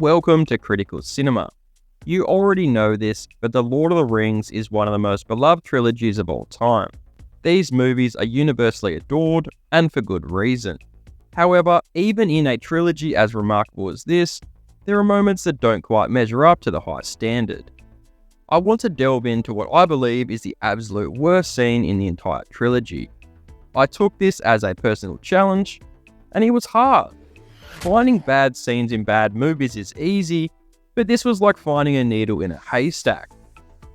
Welcome to Critical Cinema. You already know this, but The Lord of the Rings is one of the most beloved trilogies of all time. These movies are universally adored, and for good reason. However, even in a trilogy as remarkable as this, there are moments that don't quite measure up to the high standard. I want to delve into what I believe is the absolute worst scene in the entire trilogy. I took this as a personal challenge, and it was hard. Finding bad scenes in bad movies is easy, but this was like finding a needle in a haystack.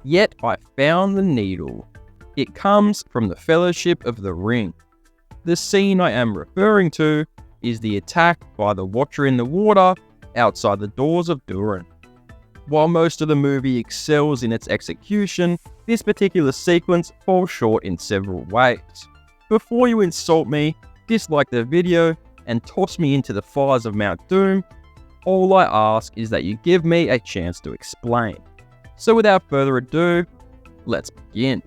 Yet I found the needle. It comes from the Fellowship of the Ring. The scene I am referring to is the attack by the Watcher in the Water outside the doors of Durin. While most of the movie excels in its execution, this particular sequence falls short in several ways. Before you insult me, dislike the video, and toss me into the fires of Mount Doom, all I ask is that you give me a chance to explain. So without further ado, let's begin.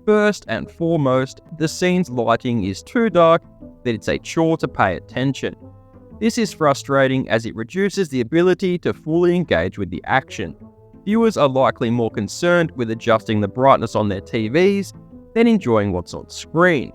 First and foremost, the scene's lighting is too dark that it's a chore to pay attention. This is frustrating as it reduces the ability to fully engage with the action. Viewers are likely more concerned with adjusting the brightness on their TVs than enjoying what's on screen.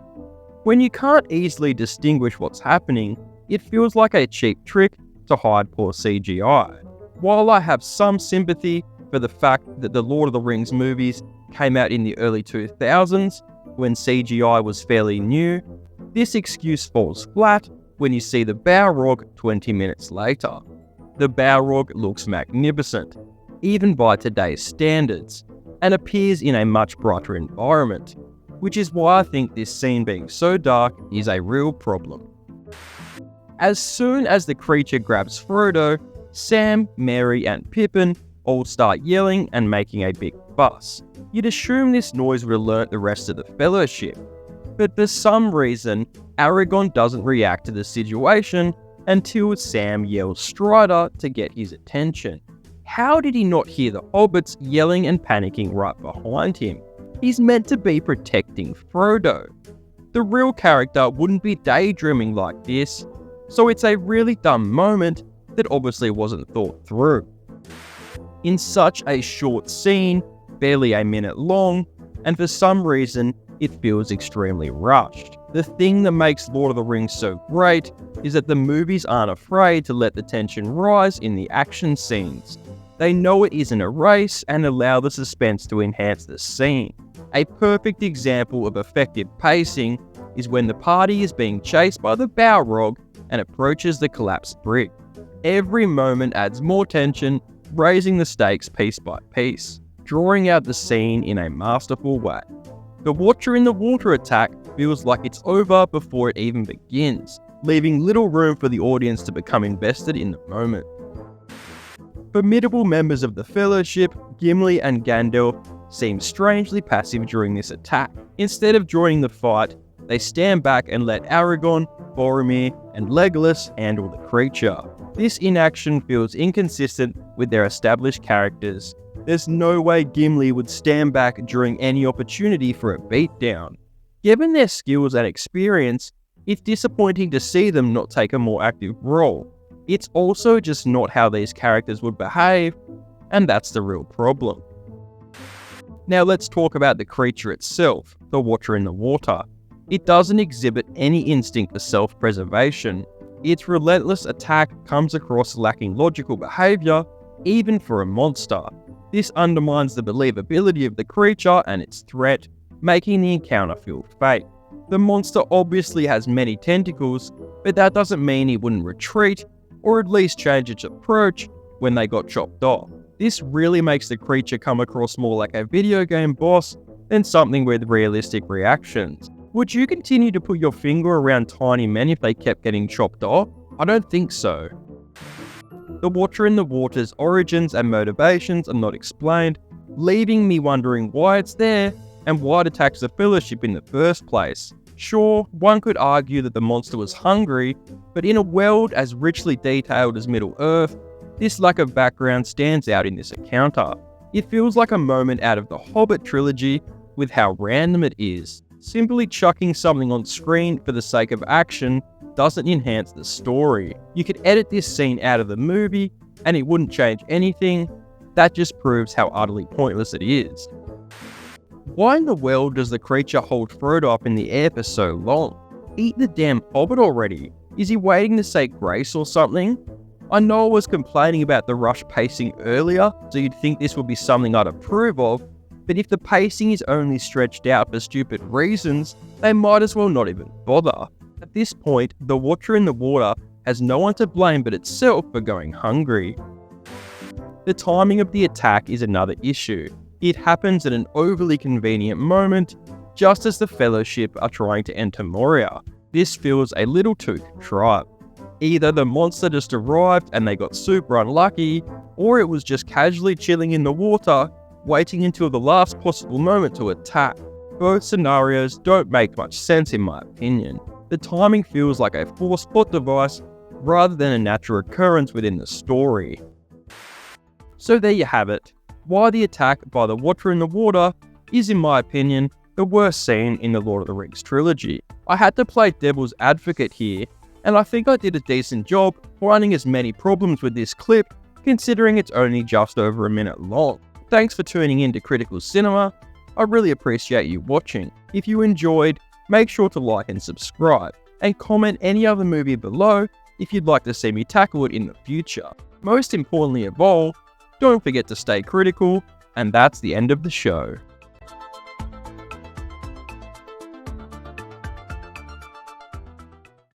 When you can't easily distinguish what's happening, it feels like a cheap trick to hide poor CGI. While I have some sympathy for the fact that the Lord of the Rings movies came out in the early 2000s, when CGI was fairly new, this excuse falls flat when you see the Balrog 20 minutes later. The Balrog looks magnificent, even by today's standards, and appears in a much brighter environment, which is why I think this scene being so dark is a real problem. As soon as the creature grabs Frodo, Sam, Merry and Pippin all start yelling and making a big fuss. You'd assume this noise would alert the rest of the Fellowship, but for some reason, Aragorn doesn't react to the situation until Sam yells Strider to get his attention. How did he not hear the hobbits yelling and panicking right behind him? He's meant to be protecting Frodo. The real character wouldn't be daydreaming like this, so it's a really dumb moment that obviously wasn't thought through. In such a short scene, barely a minute long, and for some reason, it feels extremely rushed. The thing that makes Lord of the Rings so great is that the movies aren't afraid to let the tension rise in the action scenes. They know it isn't a race and allow the suspense to enhance the scene. A perfect example of effective pacing is when the party is being chased by the Balrog and approaches the collapsed bridge. Every moment adds more tension, raising the stakes piece by piece, drawing out the scene in a masterful way. The Watcher in the Water attack feels like it's over before it even begins, leaving little room for the audience to become invested in the moment. Formidable members of the Fellowship, Gimli and Gandalf, seem strangely passive during this attack. Instead of joining the fight, they stand back and let Aragorn, Boromir, and Legolas handle the creature. This inaction feels inconsistent with their established characters. There's no way Gimli would stand back during any opportunity for a beatdown. Given their skills and experience, it's disappointing to see them not take a more active role. It's also just not how these characters would behave, and that's the real problem. Now let's talk about the creature itself, the Watcher in the Water. It doesn't exhibit any instinct for self-preservation. Its relentless attack comes across lacking logical behaviour, even for a monster. This undermines the believability of the creature and its threat, making the encounter feel fake. The monster obviously has many tentacles, but that doesn't mean it wouldn't retreat, or at least change its approach when they got chopped off. This really makes the creature come across more like a video game boss than something with realistic reactions. Would you continue to put your finger around tiny men if they kept getting chopped off? I don't think so. The Watcher in the Water's origins and motivations are not explained, leaving me wondering why it's there and why it attacks the Fellowship in the first place. Sure, one could argue that the monster was hungry, but in a world as richly detailed as Middle-earth, this lack of background stands out in this encounter. It feels like a moment out of the Hobbit trilogy with how random it is. Simply chucking something on screen for the sake of action doesn't enhance the story. You could edit this scene out of the movie and it wouldn't change anything, that just proves how utterly pointless it is. Why in the world does the creature hold Frodo up in the air for so long? Eat the damn hobbit already. Is he waiting to say grace or something? I know I was complaining about the rush pacing earlier, so you'd think this would be something I'd approve of, but if the pacing is only stretched out for stupid reasons, they might as well not even bother. At this point, the Watcher in the Water has no one to blame but itself for going hungry. The timing of the attack is another issue. It happens at an overly convenient moment, just as the Fellowship are trying to enter Moria. This feels a little too contrived. Either the monster just arrived and they got super unlucky, or it was just casually chilling in the water, waiting until the last possible moment to attack. Both scenarios don't make much sense in my opinion. The timing feels like a forced plot device rather than a natural occurrence within the story. So there you have it. Why the attack by the Watcher in the Water is, in my opinion, the worst scene in the Lord of the Rings trilogy. I had to play devil's advocate here, and I think I did a decent job finding as many problems with this clip, considering it's only just over a minute long. Thanks for tuning in to Critical Cinema. I really appreciate you watching. If you enjoyed, make sure to like and subscribe, and comment any other movie below if you'd like to see me tackle it in the future. Most importantly of all, don't forget to stay critical, and that's the end of the show.